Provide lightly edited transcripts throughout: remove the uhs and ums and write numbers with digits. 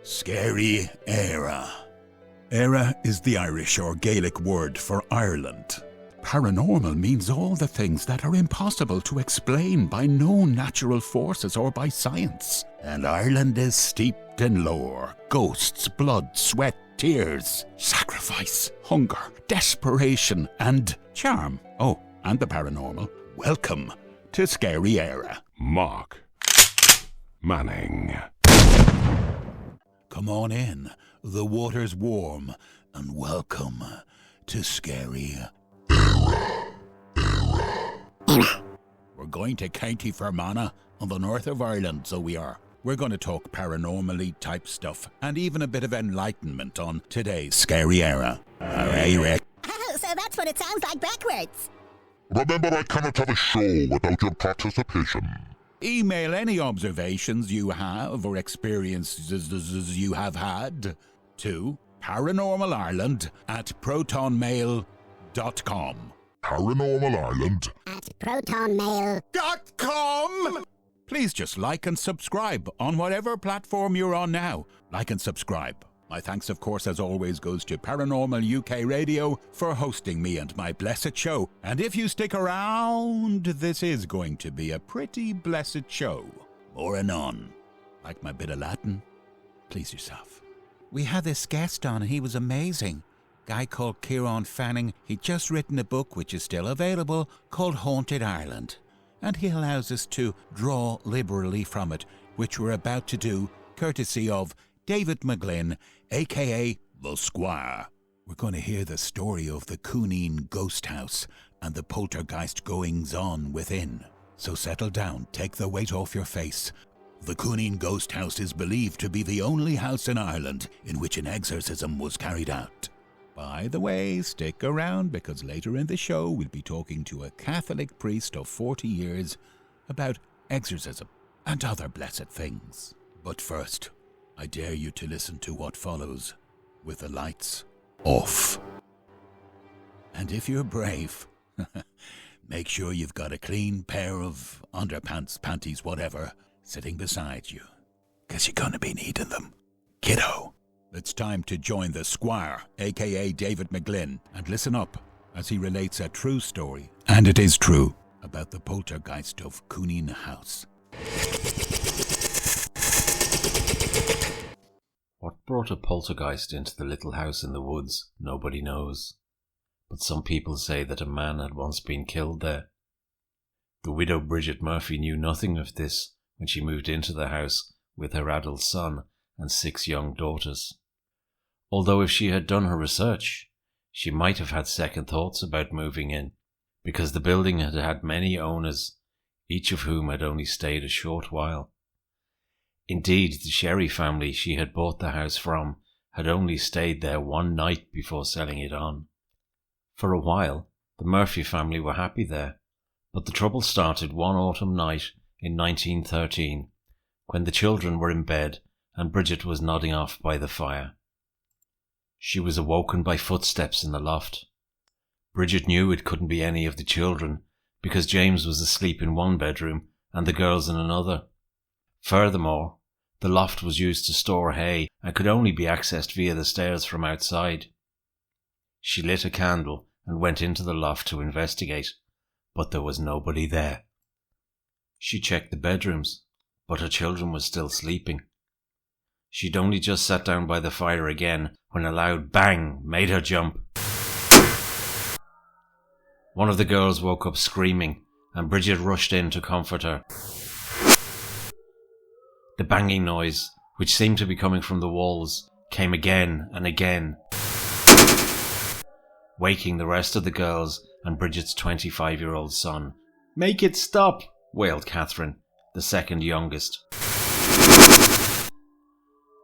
Scary EIRE. EIRE is the Irish or Gaelic word for Ireland. Paranormal means all the things that are impossible to explain by known natural forces or by science. And Ireland is steeped in lore, ghosts, blood, sweat, tears, sacrifice, hunger, desperation, and charm. Oh, and the paranormal. Welcome to Scary EIRE. Mark Manning. Come on in, the water's warm, and welcome to Scary We're going to County Fermanagh on the north of Ireland, so we are. We're going to talk paranormally type stuff and even a bit of enlightenment on today's Scary EIRE. Oh, so that's what it sounds like backwards. Remember, I cannot have a show without your participation. Email any observations you have or experiences you have had to paranormalireland@protonmail.com. Paranormalireland@protonmail.com. Please just like and subscribe on whatever platform you're on now. Like and subscribe. My thanks, of course, as always, goes to Paranormal UK Radio for hosting me and my blessed show. And if you stick around, this is going to be a pretty blessed show. More anon. Like my bit of Latin? Please yourself. We had this guest on and he was amazing. Guy called Kieran Fanning. He'd just written a book, which is still available, called Haunted Ireland. And he allows us to draw liberally from it, which we're about to do, courtesy of David McGlynn, a.k.a. the Squire. We're going to hear the story of the Cooneen ghost house and the poltergeist goings-on within. So settle down, take the weight off your face. The Cooneen ghost house is believed to be the only house in Ireland in which an exorcism was carried out. By the way, stick around because later in the show we'll be talking to a Catholic priest of 40 years about exorcism and other blessed things. But first, I dare you to listen to what follows with the lights off. And if you're brave, make sure you've got a clean pair of underpants, panties, whatever, sitting beside you, 'cause you're gonna be needing them. Kiddo, it's time to join the Squire, a.k.a. David McGlynn, and listen up as he relates a true story, and it is true, about the poltergeist of Cooneen House. What brought a poltergeist into the little house in the woods, nobody knows. But some people say that a man had once been killed there. The widow Bridget Murphy knew nothing of this when she moved into the house with her adult son and 6 young daughters. Although if she had done her research, she might have had second thoughts about moving in, because the building had had many owners, each of whom had only stayed a short while. Indeed, the Sherry family she had bought the house from had only stayed there one night before selling it on. For a while, the Murphy family were happy there, but the trouble started one autumn night in 1913, when the children were in bed and Bridget was nodding off by the fire. She was awoken by footsteps in the loft. Bridget knew it couldn't be any of the children, because James was asleep in one bedroom and the girls in another. Furthermore, the loft was used to store hay and could only be accessed via the stairs from outside. She lit a candle and went into the loft to investigate, but there was nobody there. She checked the bedrooms, but her children were still sleeping. She'd only just sat down by the fire again when a loud bang made her jump. One of the girls woke up screaming, and Bridget rushed in to comfort her. The banging noise, which seemed to be coming from the walls, came again and again, waking the rest of the girls and Bridget's 25-year-old son. "Make it stop," wailed Catherine, the second youngest.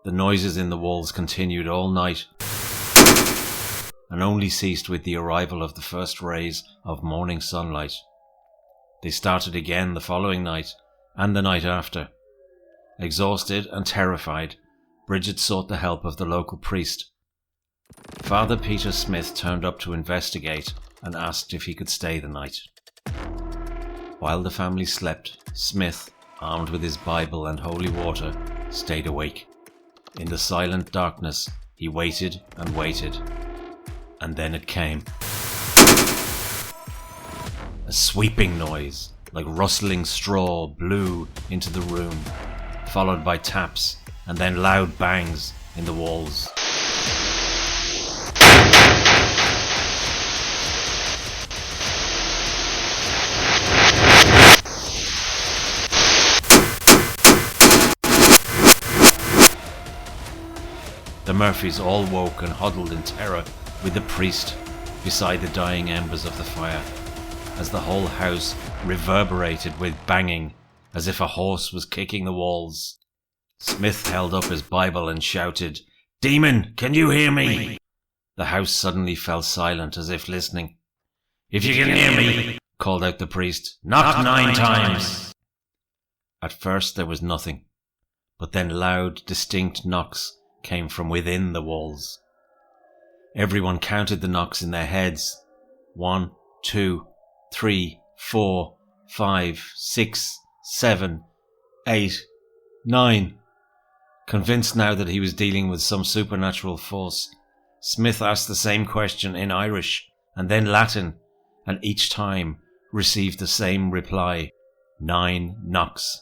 The noises in the walls continued all night, and only ceased with the arrival of the first rays of morning sunlight. They started again the following night, and the night after. Exhausted and terrified, Bridget sought the help of the local priest. Father Peter Smith turned up to investigate and asked if he could stay the night. While the family slept, Smith, armed with his Bible and holy water, stayed awake. In the silent darkness, he waited and waited. And then it came. A sweeping noise, like rustling straw, blew into the room, followed by taps and then loud bangs in the walls. The Murphys all woke and huddled in terror with the priest beside the dying embers of the fire, as the whole house reverberated with banging, as if a horse was kicking the walls. Smith held up his Bible and shouted, "Demon, can you hear me?" The house suddenly fell silent, as if listening. "If you can hear me," called out the priest, "knock 9 times." At first there was nothing, but then loud, distinct knocks came from within the walls. Everyone counted the knocks in their heads. 1, 2, 3, 4, 5, 6, 7, 8, 9. Convinced now that he was dealing with some supernatural force, Smith asked the same question in Irish and then Latin, and each time received the same reply: 9 knocks.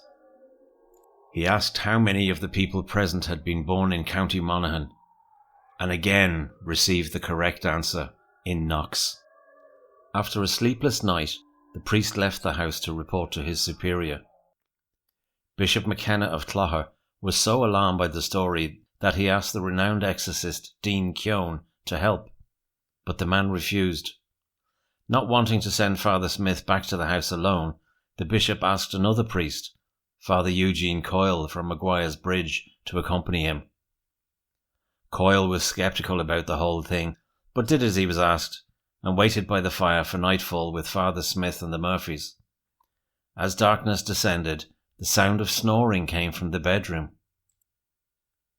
He asked how many of the people present had been born in County Monaghan, and again received the correct answer in knocks. After a sleepless night, the priest left the house to report to his superior. Bishop McKenna of Clogher was so alarmed by the story that he asked the renowned exorcist Dean Keown to help, but the man refused. Not wanting to send Father Smith back to the house alone, the bishop asked another priest, Father Eugene Coyle from Maguire's Bridge, to accompany him. Coyle was sceptical about the whole thing, but did as he was asked, and waited by the fire for nightfall with Father Smith and the Murphys. As darkness descended, the sound of snoring came from the bedroom.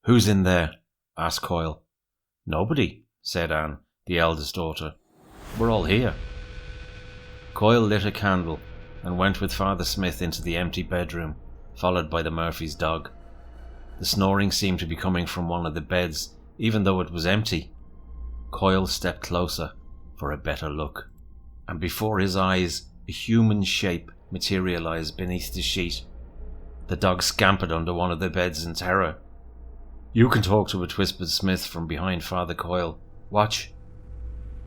"Who's in there?" asked Coyle. "Nobody," said Anne, the eldest daughter. "We're all here." Coyle lit a candle and went with Father Smith into the empty bedroom, followed by the Murphys' dog. The snoring seemed to be coming from one of the beds, even though it was empty. Coyle stepped closer for a better look, and before his eyes a human shape materialized beneath the sheet. The dog scampered under one of the beds in terror. "You can talk to it," whispered Smith from behind Father Coyle. "Watch."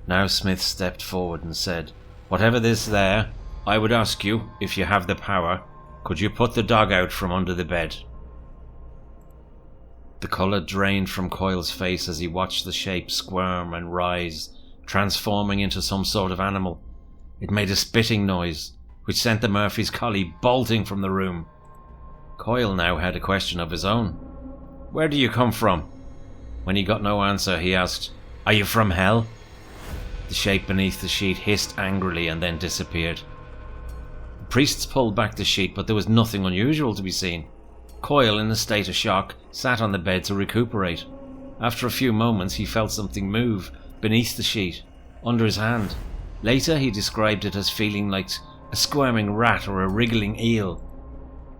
Now Smith stepped forward and said, "Whatever this there, I would ask you, if you have the power, could you put the dog out from under the bed?" The colour drained from Coyle's face as he watched the shape squirm and rise, transforming into some sort of animal. It made a spitting noise, which sent the Murphy's collie bolting from the room. Coyle now had a question of his own. "Where do you come from?" When he got no answer, he asked, "Are you from hell?" The shape beneath the sheet hissed angrily and then disappeared. The priests pulled back the sheet, but there was nothing unusual to be seen. Coyle, in a state of shock, sat on the bed to recuperate. After a few moments, he felt something move beneath the sheet, under his hand. Later, he described it as feeling like a squirming rat or a wriggling eel.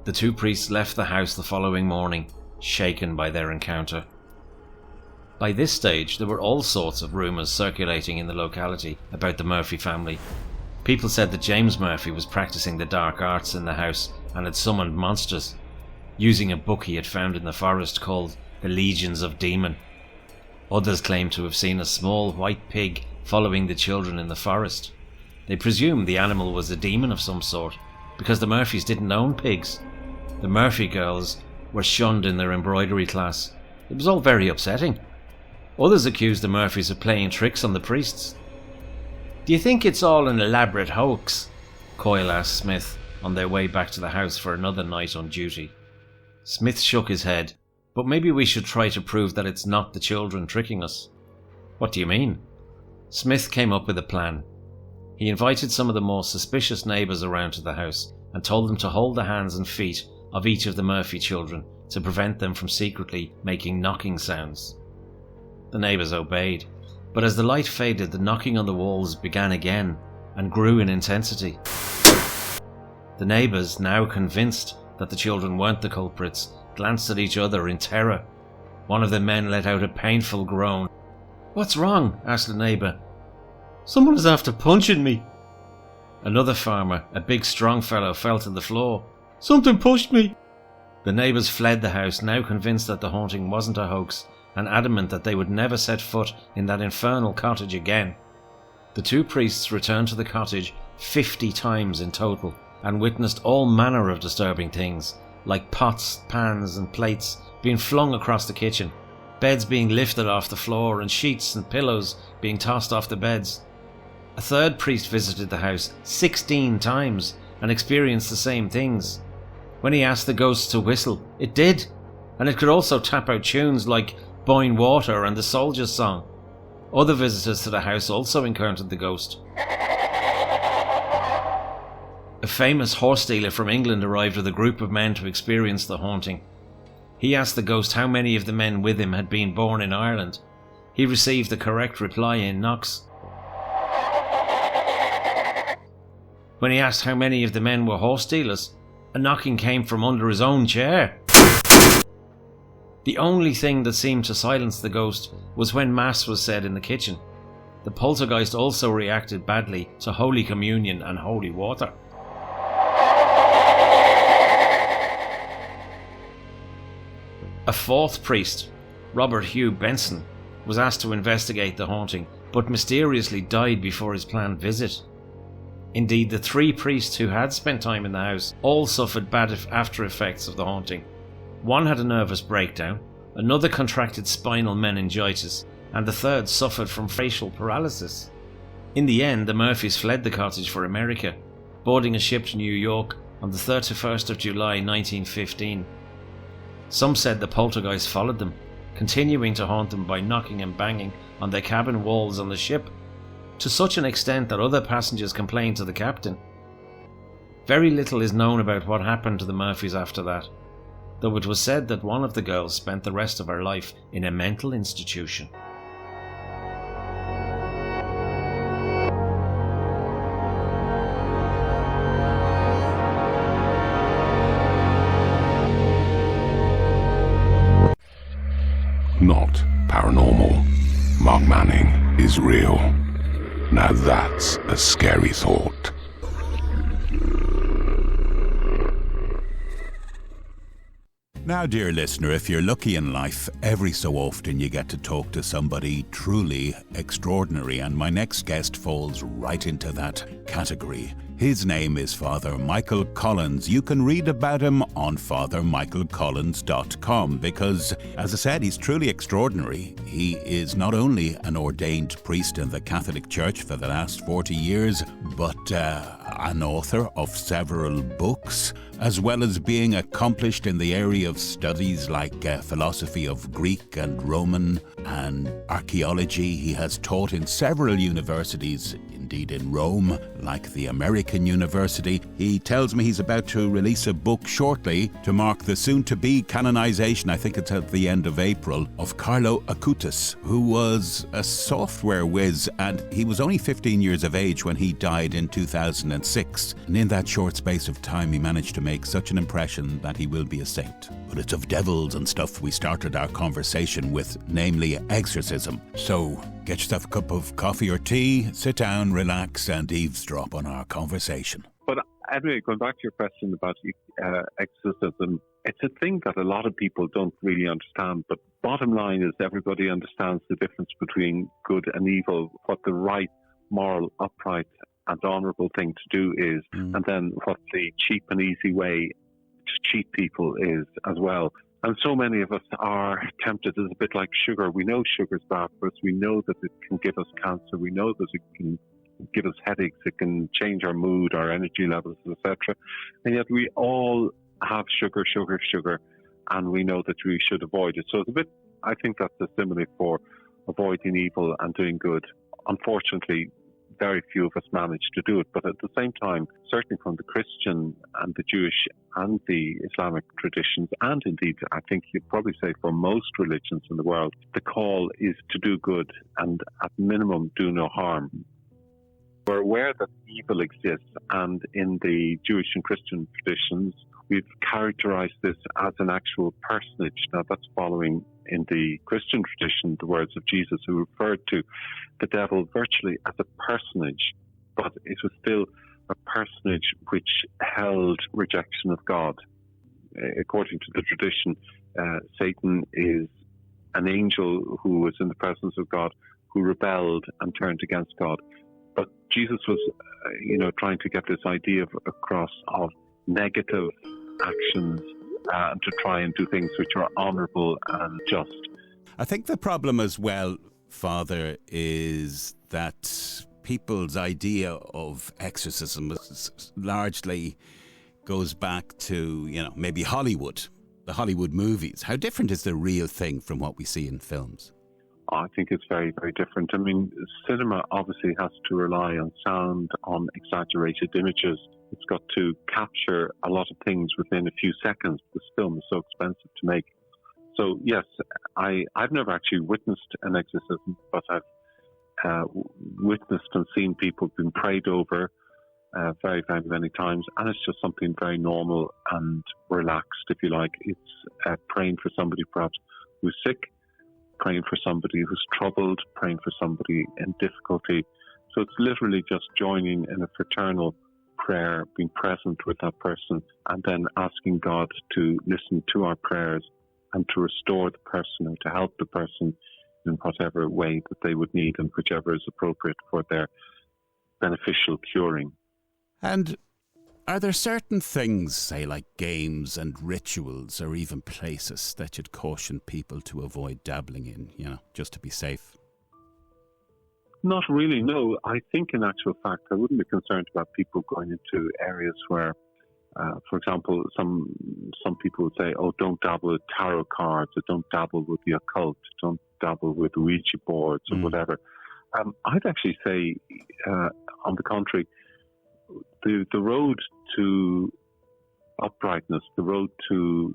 The two priests left the house the following morning, shaken by their encounter. By this stage, there were all sorts of rumours circulating in the locality about the Murphy family. People said that James Murphy was practicing the dark arts in the house and had summoned monsters, using a book he had found in the forest called The Legions of Demon. Others claimed to have seen a small white pig following the children in the forest. They presumed the animal was a demon of some sort, because the Murphys didn't own pigs. The Murphy girls were shunned in their embroidery class. It was all very upsetting. Others accused the Murphys of playing tricks on the priests. "Do you think it's all an elaborate hoax?" Coyle asked Smith on their way back to the house for another night on duty. Smith shook his head. "But maybe we should try to prove that it's not the children tricking us." "What do you mean?" Smith came up with a plan. He invited some of the more suspicious neighbours around to the house and told them to hold the hands and feet of each of the Murphy children to prevent them from secretly making knocking sounds. The neighbours obeyed, but as the light faded, the knocking on the walls began again and grew in intensity. The neighbours, now convinced that the children weren't the culprits, glanced at each other in terror. One of the men let out a painful groan. "What's wrong?" asked the neighbour. "Someone is after punching me." Another farmer, a big strong fellow, fell to the floor. "Something pushed me." The neighbours fled the house, now convinced that the haunting wasn't a hoax, and adamant that they would never set foot in that infernal cottage again. The two priests returned to the cottage 50 times in total, and witnessed all manner of disturbing things, like pots, pans and plates being flung across the kitchen, beds being lifted off the floor, and sheets and pillows being tossed off the beds. A third priest visited the house 16 times and experienced the same things. When he asked the ghost to whistle, it did, and it could also tap out tunes like Boyne Water and the Soldier's Song. Other visitors to the house also encountered the ghost. A famous horse dealer from England arrived with a group of men to experience the haunting. He asked the ghost how many of the men with him had been born in Ireland. He received the correct reply in knocks. When he asked how many of the men were horse dealers, a knocking came from under his own chair. The only thing that seemed to silence the ghost was when Mass was said in the kitchen. The poltergeist also reacted badly to Holy Communion and holy water. A fourth priest, Robert Hugh Benson, was asked to investigate the haunting, but mysteriously died before his planned visit. Indeed, the three priests who had spent time in the house all suffered bad after effects of the haunting. One had a nervous breakdown, another contracted spinal meningitis, and the third suffered from facial paralysis. In the end, the Murphys fled the cottage for America, boarding a ship to New York on the 31st of July 1915. Some said the poltergeist followed them, continuing to haunt them by knocking and banging on their cabin walls on the ship, to such an extent that other passengers complained to the captain. Very little is known about what happened to the Murphys after that, though it was said that one of the girls spent the rest of her life in a mental institution. Not paranormal. Mark Manning is real. Now that's a scary thought. Now, dear listener, if you're lucky in life, every so often you get to talk to somebody truly extraordinary, and my next guest falls right into that category. His name is Father Michael Collins. You can read about him on fathermichaelcollins.com because, as I said, he's truly extraordinary. He is not only an ordained priest in the Catholic Church for the last 40 years, but an author of several books, as well as being accomplished in the area of studies like philosophy of Greek and Roman and archaeology. He has taught in several universities, indeed in Rome, like the American University. He tells me he's about to release a book shortly to mark the soon-to-be canonization, I think it's at the end of April, of Carlo Acutis, who was a software whiz, and he was only 15 years of age when he died in 2006. And in that short space of time, he managed to make such an impression that he will be a saint. But it's of devils and stuff we started our conversation with, namely exorcism. So get yourself a cup of coffee or tea, sit down, relax, and eavesdrop on our conversation. But anyway, going back to your question about exorcism, it's a thing that a lot of people don't really understand. But bottom line is everybody understands the difference between good and evil, what the right, moral, upright and honourable thing to do is, and then what the cheap and easy way to cheat people is as well. And so many of us are tempted. It's a bit like sugar. We know sugar's bad for us. We know that it can give us cancer. We know that it can give us headaches. It can change our mood, our energy levels, etc. And yet we all have sugar, and we know that we should avoid it. So it's a bit, I think that's a simile for avoiding evil and doing good. Unfortunately, very few of us manage to do it. But at the same time, certainly from the Christian and the Jewish and the Islamic traditions, and indeed, I think you'd probably say for most religions in the world, the call is to do good and at minimum do no harm. We're aware that evil exists, and in the Jewish and Christian traditions, we've characterized this as an actual personage. Now, that's following in the Christian tradition, the words of Jesus, who referred to the devil virtually as a personage, but it was still a personage which held rejection of God. According to the tradition, Satan is an angel who was in the presence of God, who rebelled and turned against God. But Jesus was, trying to get this idea across of negative actions to try and do things which are honourable and just. I think the problem as well, Father, is that people's idea of exorcism largely goes back to, maybe Hollywood, the Hollywood movies. How different is the real thing from what we see in films? I think it's very, very different. I mean, cinema obviously has to rely on sound, on exaggerated images. It's got to capture a lot of things within a few seconds because film is so expensive to make. So, yes, I've never actually witnessed an exorcism, but I've witnessed and seen people being prayed over very, very many times. And it's just something very normal and relaxed, if you like. It's praying for somebody perhaps who's sick, praying for somebody who's troubled, praying for somebody in difficulty. So it's literally just joining in a fraternal prayer, being present with that person, and then asking God to listen to our prayers and to restore the person and to help the person in whatever way that they would need and whichever is appropriate for their beneficial curing. And are there certain things, say like games and rituals or even places, that you'd caution people to avoid dabbling in, just to be safe? Not really, no. I think in actual fact I wouldn't be concerned about people going into areas where, for example, some people would say, oh, don't dabble with tarot cards, or don't dabble with the occult, don't dabble with Ouija boards or whatever. I'd actually say, on the contrary, the road to uprightness, the road to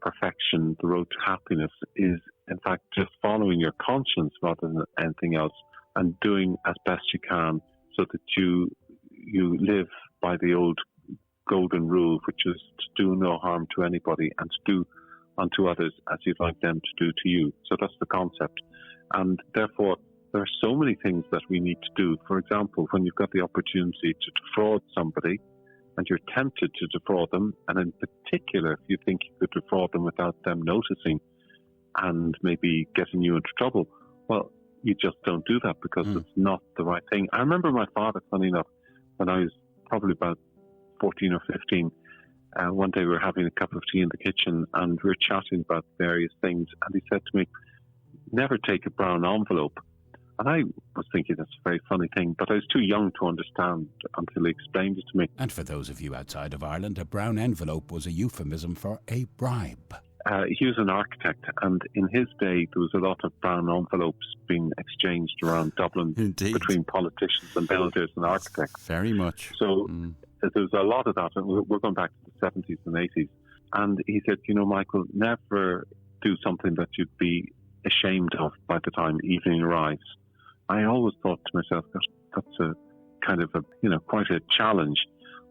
perfection, the road to happiness is, in fact, just following your conscience rather than anything else, and doing as best you can so that you live by the old golden rule, which is to do no harm to anybody and to do unto others as you'd like them to do to you. So that's the concept. And therefore, there are so many things that we need to do. For example, when you've got the opportunity to defraud somebody and you're tempted to defraud them, and in particular, if you think you could defraud them without them noticing and maybe getting you into trouble, well, you just don't do that because it's not the right thing. I remember my father, funny enough, when I was probably about 14 or 15, one day we were having a cup of tea in the kitchen and we were chatting about various things, and he said to me, never take a brown envelope. And I was thinking that's a very funny thing, but I was too young to understand until he explained it to me. And for those of you outside of Ireland, a brown envelope was a euphemism for a bribe. He was an architect, and in his day there was a lot of brown envelopes being exchanged around Dublin between politicians and builders and architects. Very much. So there was a lot of that. We're going back to the 70s and 80s. And he said, Michael, never do something that you'd be ashamed of by the time evening arrives. I always thought to myself, that's a kind of quite a challenge.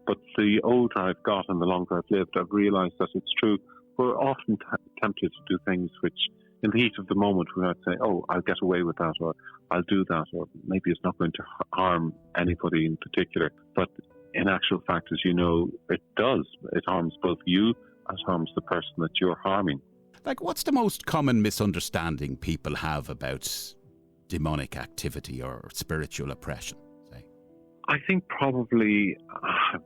But the older I've got and the longer I've lived, I've realised that it's true. We're often tempted to do things which, in the heat of the moment, we might say, oh, I'll get away with that, or I'll do that, or maybe it's not going to harm anybody in particular. But in actual fact, as you know, it does. It harms both you and harms the person that you're harming. Like, what's the most common misunderstanding people have about demonic activity or spiritual oppression, say? I think probably,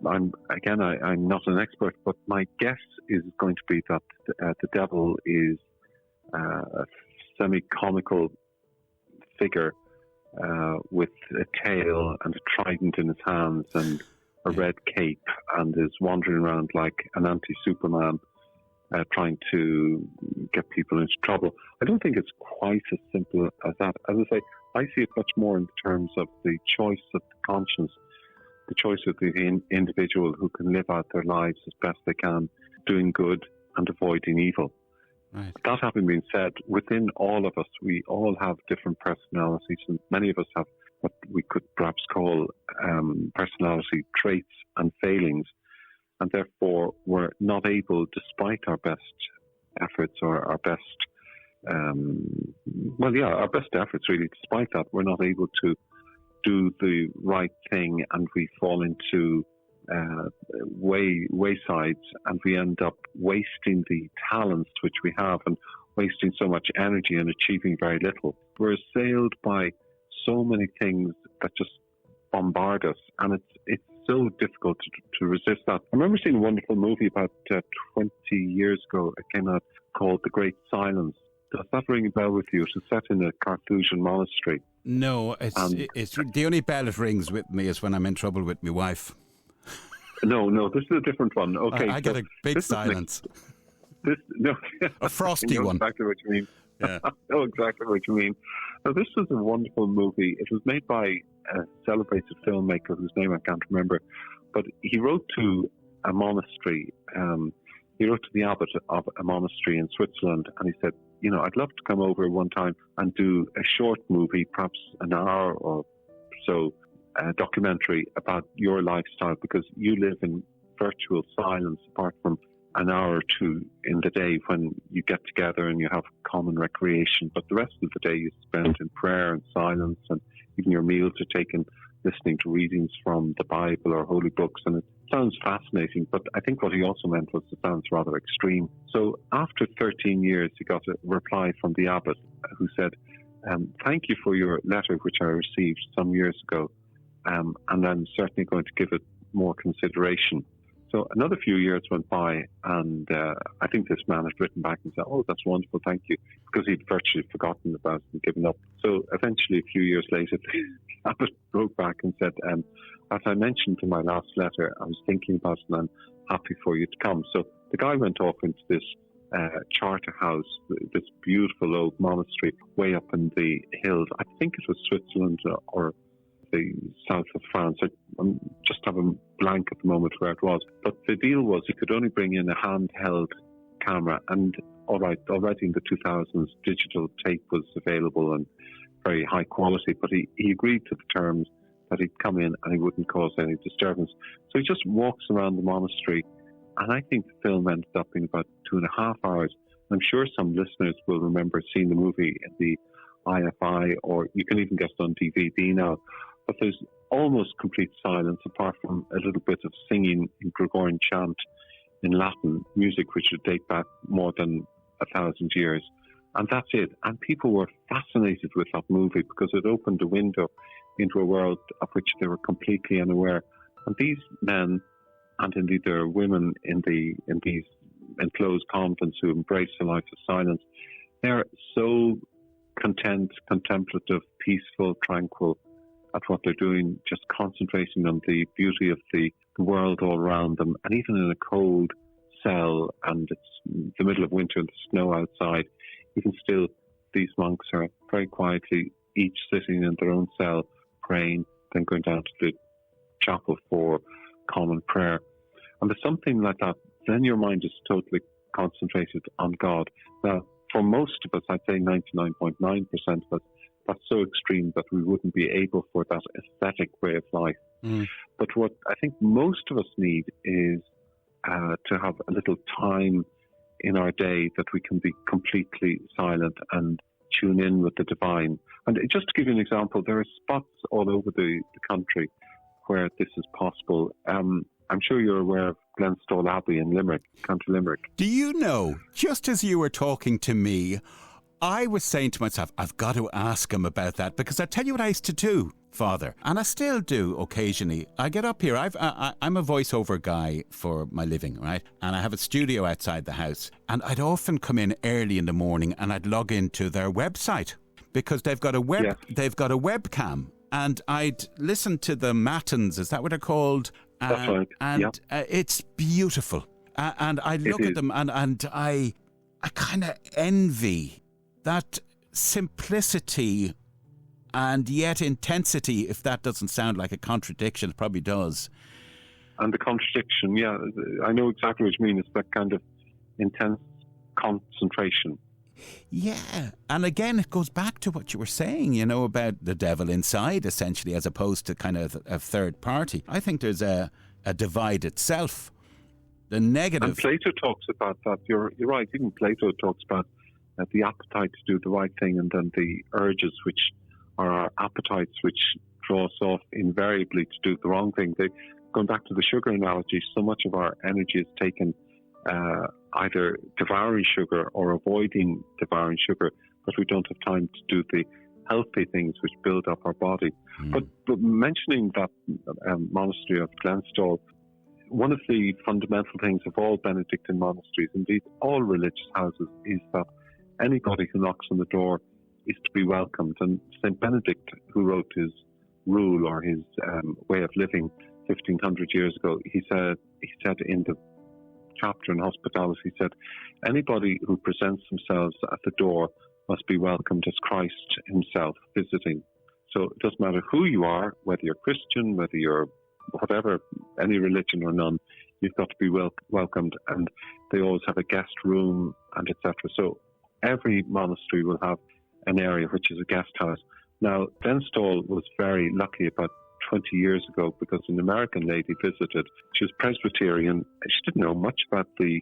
I'm not an expert, but my guess is going to be that the devil is a semi-comical figure with a tail and a trident in his hands and a red cape, and is wandering around like an anti-Superman, trying to get people into trouble. I don't think it's quite as simple as that. As I say, I see it much more in terms of the choice of the conscience, the choice of the individual who can live out their lives as best they can, doing good and avoiding evil. Right. That having been said, within all of us, we all have different personalities, and many of us have what we could perhaps call personality traits and failings. And therefore, we're not able, despite our best efforts or our best our best efforts really. Despite that, we're not able to do the right thing, and we fall into waysides, and we end up wasting the talents which we have and wasting so much energy and achieving very little. We're assailed by so many things that just bombard us, and it's so difficult to resist that. I remember seeing a wonderful movie about 20 years ago. It came out called The Great Silence. Does that ring a bell with you? It was set in a Carthusian monastery. No, it's the only bell it rings with me is when I'm in trouble with my wife. No, this is a different one. Okay, I get a big silence. A frosty one. Exactly what you mean. Yeah. I know exactly what you mean. Now, this was a wonderful movie. It was made by a celebrated filmmaker whose name I can't remember, but he wrote to a monastery. He wrote to the abbot of a monastery in Switzerland, and he said, I'd love to come over one time and do a short movie, perhaps an hour or so, a documentary about your lifestyle, because you live in virtual silence apart from an hour or two in the day when you get together and you have common recreation. But the rest of the day you spend in prayer and silence, and even your meals are taken listening to readings from the Bible or holy books. And it sounds fascinating, but I think what he also meant was it sounds rather extreme. So after 13 years, he got a reply from the abbot who said, thank you for your letter, which I received some years ago, and I'm certainly going to give it more consideration. So another few years went by, and I think this man had written back and said, oh, that's wonderful, thank you, because he'd virtually forgotten about it and given up. So eventually, a few years later, the abbot wrote back and said, as I mentioned in my last letter, I was thinking about it and I'm happy for you to come. So the guy went off into this charter house, this beautiful old monastery way up in the hills. I think it was Switzerland or the south of France. I just have a blank at the moment where it was. But the deal was he could only bring in a handheld camera. And already in the 2000s, digital tape was available and very high quality. But he agreed to the terms that he'd come in and he wouldn't cause any disturbance. So he just walks around the monastery. And I think the film ended up being about 2.5 hours. I'm sure some listeners will remember seeing the movie at the IFI, or you can even get it on DVD now. But there's almost complete silence apart from a little bit of singing in Gregorian chant in Latin music, which would date back more than 1,000 years. And that's it. And people were fascinated with that movie because it opened a window into a world of which they were completely unaware. And these men, and indeed there are women in these enclosed convents who embrace a life of silence, they're so content, contemplative, peaceful, tranquil at what they're doing, just concentrating on the beauty of the world all around them. And even in a cold cell, and it's the middle of winter and the snow outside, even still, these monks are very quietly, each sitting in their own cell, praying, then going down to the chapel for common prayer. And there's something like that, then your mind is totally concentrated on God. Now, for most of us, I'd say 99.9% of us, that's so extreme that we wouldn't be able for that aesthetic way of life. But what I think most of us need is to have a little time in our day that we can be completely silent and tune in with the divine. And just to give you an example, there are spots all over the country where this is possible. I'm sure you're aware of Glenstall Abbey in Limerick, County Limerick. Do you know, just as you were talking to me, I was saying to myself, I've got to ask him about that, because I tell you what I used to do, Father, and I still do occasionally. I get up here, I'm a voiceover guy for my living, right? And I have a studio outside the house, and I'd often come in early in the morning and I'd log into their website, because they've got a webcam, and I'd listen to the matins, is that what they're called? That's right. And it's beautiful. And I look at them and I kind of envy that simplicity and yet intensity, if that doesn't sound like a contradiction, it probably does. And the contradiction, yeah, I know exactly what you mean. It's that kind of intense concentration. Yeah, and again, it goes back to what you were saying, you know, about the devil inside, essentially, as opposed to kind of a third party. I think there's a divide itself. The negative. And Plato talks about that. You're right. Even Plato talks about the appetite to do the right thing, and then the urges, which are our appetites, which draw us off invariably to do the wrong thing. Going back to the sugar analogy, so much of our energy is taken either devouring sugar or avoiding devouring sugar, but we don't have time to do the healthy things which build up our body. But mentioning that monastery of Glenstal, one of the fundamental things of all Benedictine monasteries, indeed all religious houses, is that anybody who knocks on the door is to be welcomed. And St. Benedict, who wrote his rule or his way of living 1,500 years ago, he said in the chapter on hospitality, he said, anybody who presents themselves at the door must be welcomed as Christ himself visiting. So it doesn't matter who you are, whether you're Christian, whether you're whatever, any religion or none, you've got to be welcomed. And they always have a guest room and etc. So every monastery will have an area which is a guest house. Now, Glenstal was very lucky about 20 years ago because an American lady visited. She was Presbyterian. She didn't know much about the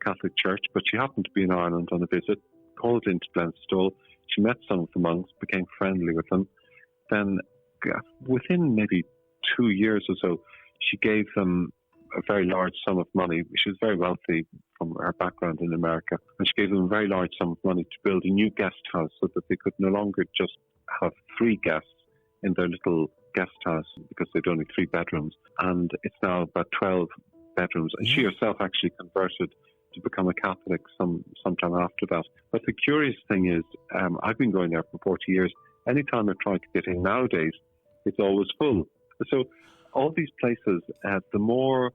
Catholic Church, but she happened to be in Ireland on a visit, called into Glenstal. She met some of the monks, became friendly with them. Then within maybe 2 years or so, she gave them a very large sum of money. She was very wealthy from her background in America, and she gave them a very large sum of money to build a new guest house so that they could no longer just have 3 guests in their little guest house because they'd only 3 bedrooms, and it's now about 12 bedrooms. And she herself actually converted to become a Catholic sometime after that. But the curious thing is, I've been going there for 40 years. Anytime I try to get in nowadays, it's always full. So all these places, the more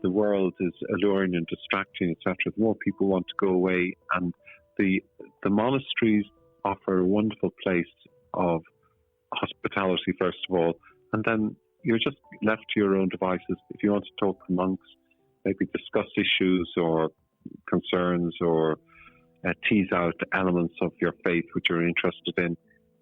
the world is alluring and distracting, etc., the more people want to go away. And the monasteries offer a wonderful place of hospitality, first of all, and then you're just left to your own devices. If you want to talk to monks, maybe discuss issues or concerns or tease out elements of your faith which you're interested in,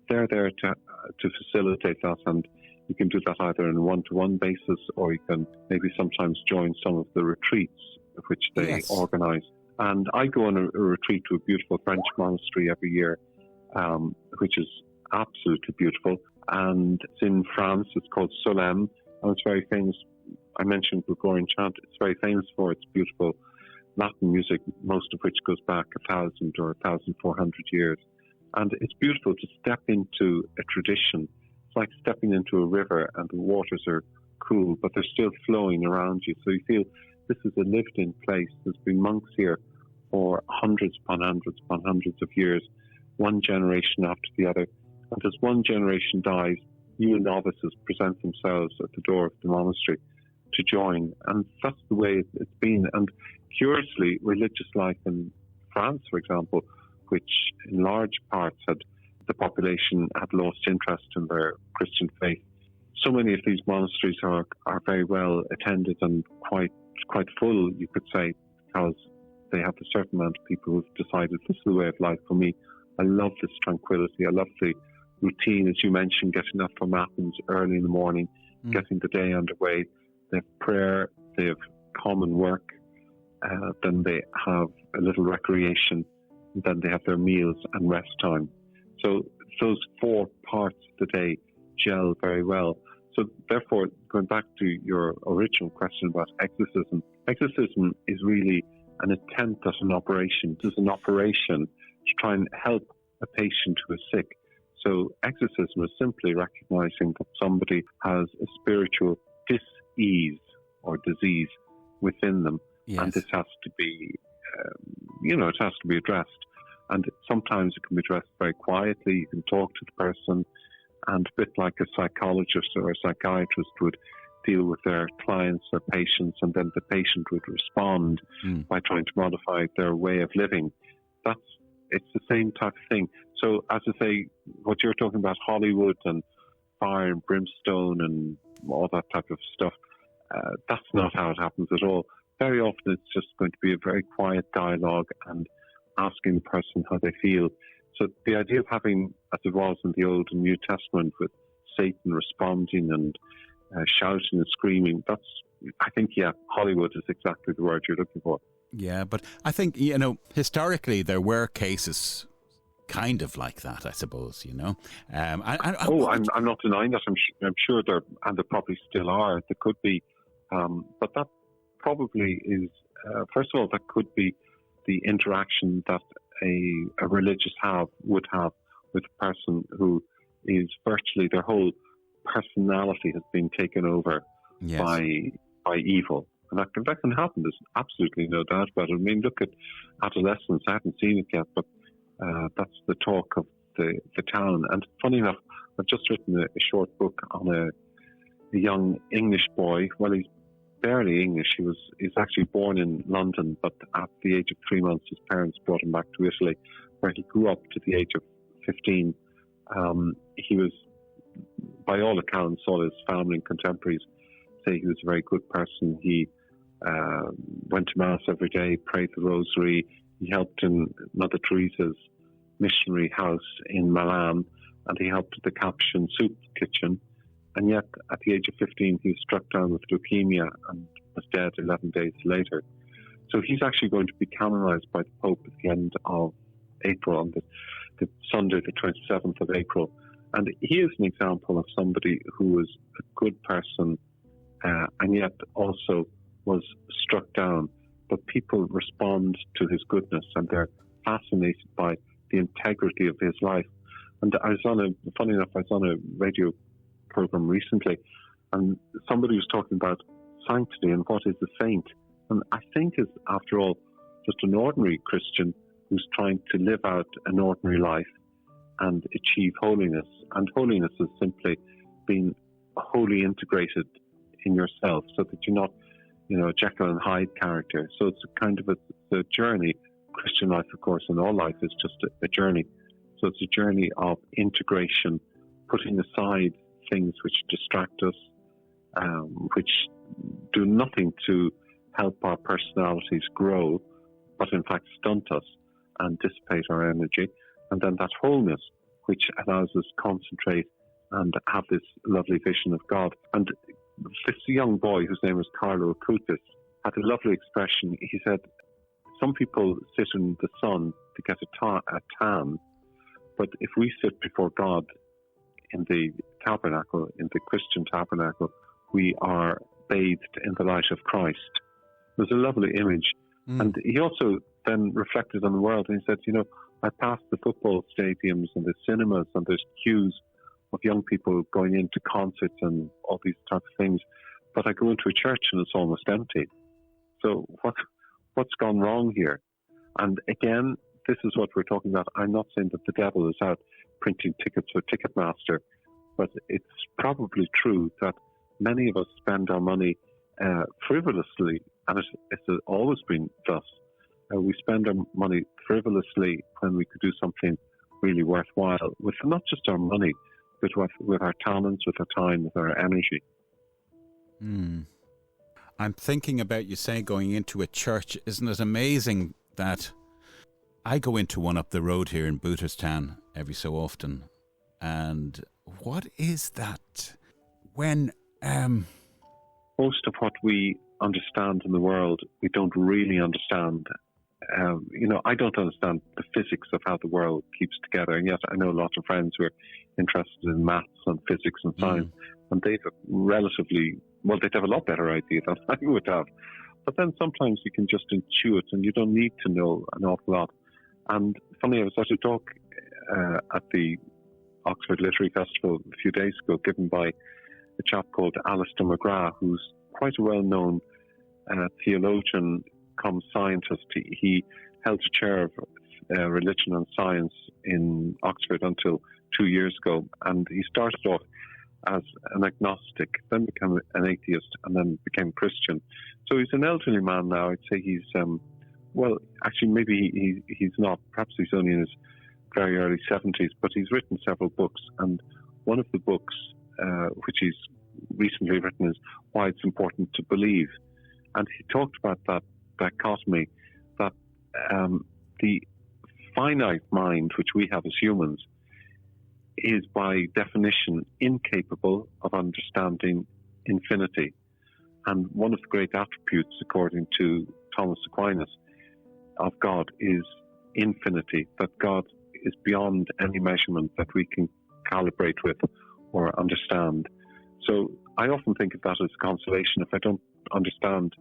they're there to facilitate that, and you can do that either on a one-to-one basis, or you can maybe sometimes join some of the retreats which they organise. And I go on a retreat to a beautiful French monastery every year, which is absolutely beautiful. And it's in France. It's called Solesmes, and it's very famous. I mentioned Gregorian chant. It's very famous for its beautiful Latin music, most of which goes back 1,000 or 1,400 years. And it's beautiful to step into a tradition. It's like stepping into a river, and the waters are cool, but they're still flowing around you. So you feel this is a lived-in place. There's been monks here for hundreds upon hundreds of years, one generation after the other. And as one generation dies, new novices present themselves at the door of the monastery to join. And that's the way it's been. And curiously, religious life in France, for example, which in large parts the population had lost interest in their Christian faith. So many of these monasteries are very well attended and quite full, you could say, because they have a certain amount of people who've decided this is the way of life for me. I love this tranquility. I love the routine, as you mentioned, getting up from Athens early in the morning, getting the day underway. They have prayer, they have common work, then they have a little recreation, then they have their meals and rest time. So those 4 parts of the day gel very well. So therefore, going back to your original question about exorcism, exorcism is really an attempt at an operation. It is an operation to try and help a patient who is sick. So exorcism is simply recognizing that somebody has a spiritual dis-ease or disease within them. Yes. And this has to be, it has to be addressed. And sometimes it can be addressed very quietly. You can talk to the person, and a bit like a psychologist or a psychiatrist would deal with their clients or patients, and then the patient would respond by trying to modify their way of living. It's the same type of thing. So, as I say, what you're talking about, Hollywood and fire and brimstone and all that type of stuff, that's not how it happens at all. Very often it's just going to be a very quiet dialogue and asking the person how they feel. So the idea of having, as it was in the Old and New Testament, with Satan responding and shouting and screaming, Hollywood is exactly the word you're looking for. Yeah, but I think, historically there were cases kind of like that, I suppose, you know. I'm not denying that. I'm sure there, and there probably still are. There could be, but that probably is. First of all, that could be the interaction that a religious would have with a person who is virtually their whole personality has been taken over by evil. And that can happen. There's absolutely no doubt about it. I mean, look at adolescence. I haven't seen it yet, but that's the talk of the town. And funny enough, I've just written a short book on a young English boy. Well, he's barely English. He's actually born in London, but at the age of 3 months, his parents brought him back to Italy, where he grew up to the age of 15. He was, by all accounts, all his family and contemporaries say he was a very good person. He went to Mass every day, prayed the rosary. He helped in Mother Teresa's missionary house in Milan, and he helped at the Capuchin soup kitchen. And yet, at the age of 15, he was struck down with leukemia and was dead 11 days later. So he's actually going to be canonized by the Pope at the end of April, on the Sunday, the 27th of April. And he is an example of somebody who was a good person, and yet also was struck down. But people respond to his goodness, and they're fascinated by the integrity of his life. And funny enough, I was on a radio program recently, and somebody was talking about sanctity and what is a saint. And a saint is, after all, just an ordinary Christian who's trying to live out an ordinary life and achieve holiness. And holiness is simply being wholly integrated in yourself, so that you're not, a Jekyll and Hyde character. So it's a kind of a journey. Christian life, of course, and all life is just a journey. So it's a journey of integration, putting aside things which distract us, which do nothing to help our personalities grow, but in fact stunt us and dissipate our energy. And then that wholeness, which allows us to concentrate and have this lovely vision of God. And this young boy, whose name was Carlo Acutis, had a lovely expression. He said, some people sit in the sun to get a tan, but if we sit before God in the tabernacle, in the Christian tabernacle, we are bathed in the light of Christ. It was a lovely image. And he also then reflected on the world, and he said, I pass the football stadiums and the cinemas, and there's queues of young people going into concerts and all these types of things, but I go into a church and it's almost empty. So what's gone wrong here? And again, this is what we're talking about. I'm not saying that the devil is out printing tickets for Ticketmaster, but it's probably true that many of us spend our money frivolously, and it's always been thus. We spend our money frivolously when we could do something really worthwhile with not just our money, but with our talents, with our time, with our energy. I'm thinking about, you say, going into a church. Isn't it amazing that I go into one up the road here in Booterstown every so often, and what is that? When most of what we understand in the world, we don't really understand. I don't understand the physics of how the world keeps together, and yet I know lots of friends who are interested in maths and physics and science, and they'd have a lot better idea than I would have. But then sometimes you can just intuit, and you don't need to know an awful lot. And funny, I was at a talk at the Oxford Literary Festival a few days ago, given by a chap called Alistair McGrath, who's quite a well-known theologian come scientist. He held a chair of religion and science in Oxford until 2 years ago, and he started off as an agnostic, then became an atheist, and then became Christian. So he's an elderly man now. I'd say he's, maybe he's not. Perhaps he's only in his very early 70s, but he's written several books, and one of the books which he's recently written is Why It's Important to Believe. And he talked about that dichotomy, that the finite mind, which we have as humans, is by definition incapable of understanding infinity. And one of the great attributes, according to Thomas Aquinas, of God is infinity, that God is beyond any measurement that we can calibrate with or understand. So I often think of that as consolation. If I don't understand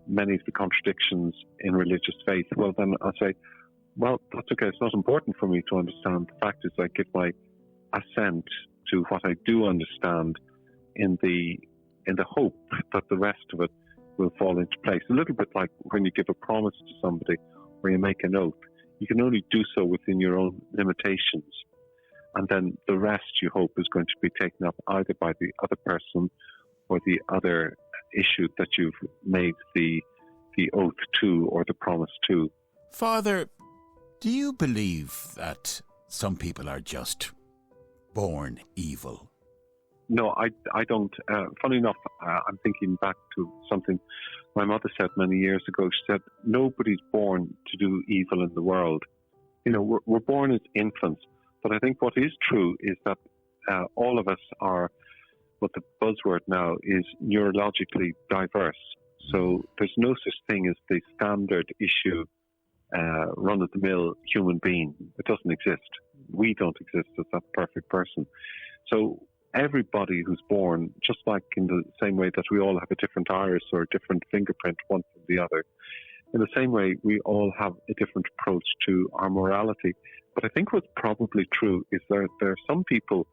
many of the contradictions in religious faith, well, then I'll say, well, that's okay. It's not important for me to understand. The fact is I give my assent to what I do understand in the hope that the rest of it will fall into place. A little bit like when you give a promise to somebody or you make an oath. You can only do so within your own limitations. And then the rest, you hope, is going to be taken up either by the other person or the other issue that you've made the oath to or the promise to. Father, do you believe that some people are just born evil? No, I don't. Funny enough, I'm thinking back to something my mother said many years ago. She said, nobody's born to do evil in the world. You know, we're born as infants. But I think what is true is that all of us are, what the buzzword now is, neurologically diverse. So there's no such thing as the standard issue, run-of-the-mill human being. It doesn't exist. We don't exist as that perfect person. So everybody who's born, just like in the same way that we all have a different iris or a different fingerprint, one from the other, in the same way we all have a different approach to our morality. But I think what's probably true is there are some people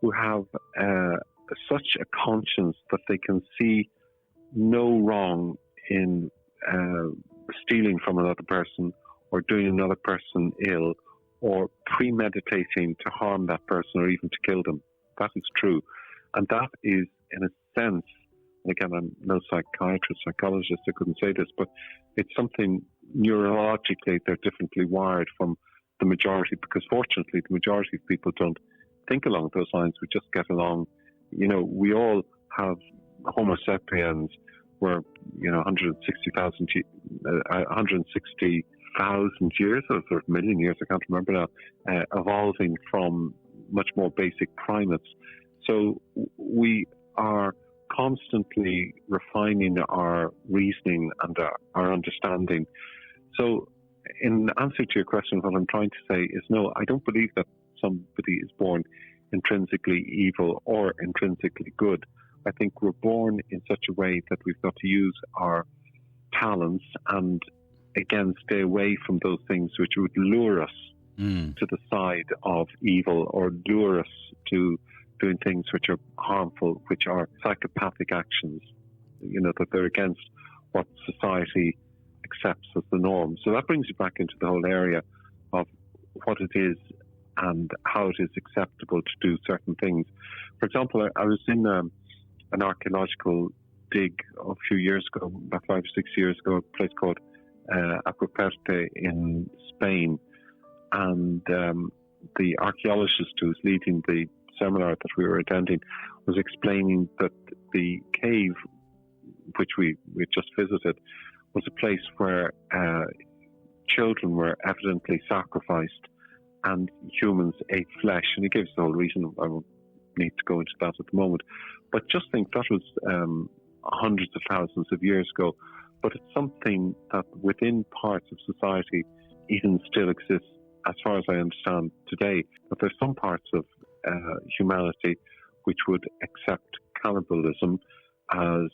who have such a conscience that they can see no wrong in stealing from another person or doing another person ill or premeditating to harm that person or even to kill them. That is true. And that is, in a sense, and again, I'm no psychiatrist, psychologist, I couldn't say this, but it's something neurologically they're differently wired from the majority, because fortunately the majority of people don't think along those lines. We just get along. You know, we all have Homo sapiens were, 160,000 years or a million years, I can't remember now, evolving from much more basic primates. So we are constantly refining our reasoning and our understanding. So in answer to your question, what I'm trying to say is no, I don't believe that somebody is born intrinsically evil or intrinsically good. I think we're born in such a way that we've got to use our talents and, again, stay away from those things which would lure us to the side of evil or lure us to doing things which are harmful, which are psychopathic actions, that they're against what society accepts as the norm. So that brings you back into the whole area of what it is and how it is acceptable to do certain things. For example, I was in an archaeological dig a few years ago, about 5 or 6 years ago, a place called Aproperte in Spain. And the archaeologist who was leading the seminar that we were attending was explaining that the cave, which we just visited, was a place where children were evidently sacrificed and humans ate flesh. And he gives the whole reason. I won't need to go into that at the moment. But just think that was hundreds of thousands of years ago. But it's something that within parts of society even still exists, as far as I understand today. But there's some parts of humanity which would accept cannibalism as,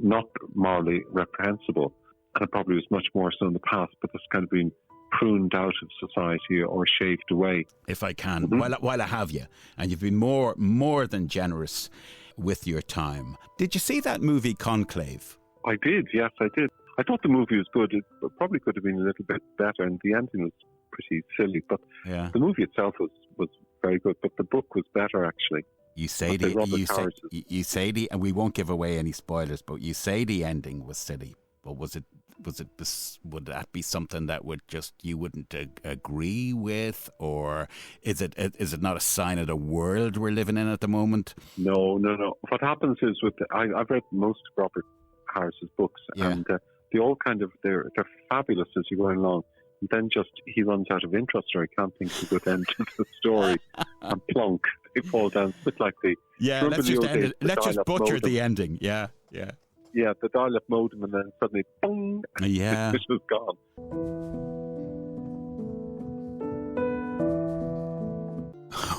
not morally reprehensible. And it probably was much more so in the past, but that's kind of been pruned out of society or shaved away. If I can, while I have you, and you've been more than generous with your time. Did you see that movie Conclave? I did, yes, I did. I thought the movie was good. It probably could have been a little bit better, and the ending was pretty silly. But the movie itself was very good. But the book was better, actually. You say and we won't give away any spoilers, but you say the ending was silly. But would that be something that you wouldn't agree with, or is it not a sign of the world we're living in at the moment? No. What happens is I've read most of Robert Harris's books, and they all they're fabulous as you're going along. And then he runs out of interest, or he can't think of a good end to the story, and plonk, they fall down. It's a bit like let's just butcher the ending. Yeah, the dial-up modem, and then suddenly, boom, it was gone.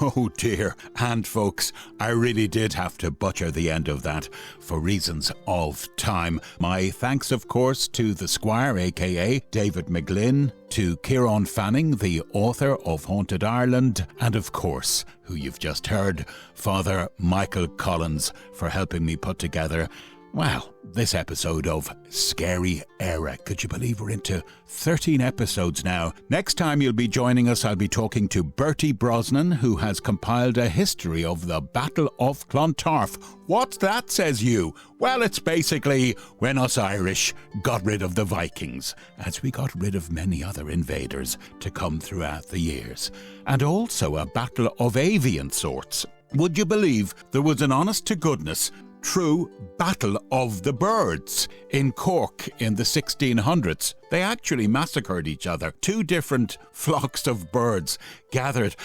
Oh dear. And folks, I really did have to butcher the end of that for reasons of time. My thanks, of course, to the Squire, aka David McGlynn, to Ciarán Fanning, the author of Haunted Ireland, and of course, who you've just heard, Father Michael Collins, for helping me put together, well, this episode of Scary Era. Could you believe we're into 13 episodes now? Next time you'll be joining us, I'll be talking to Bertie Brosnan, who has compiled a history of the Battle of Clontarf. What's that, says you? Well, it's basically when us Irish got rid of the Vikings, as we got rid of many other invaders to come throughout the years. And also a battle of avian sorts. Would you believe there was an honest-to-goodness true battle of the birds in Cork in the 1600s. They actually massacred each other. Two different flocks of birds gathered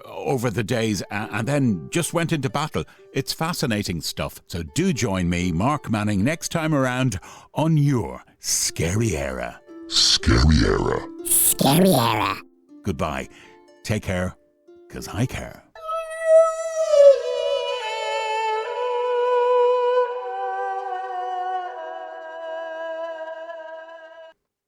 over the days and then just went into battle. It's fascinating stuff. So do join me, Mark Manning, next time around on your Scary Era. Scary Era. Scary era. Goodbye. Take care, 'cause I care.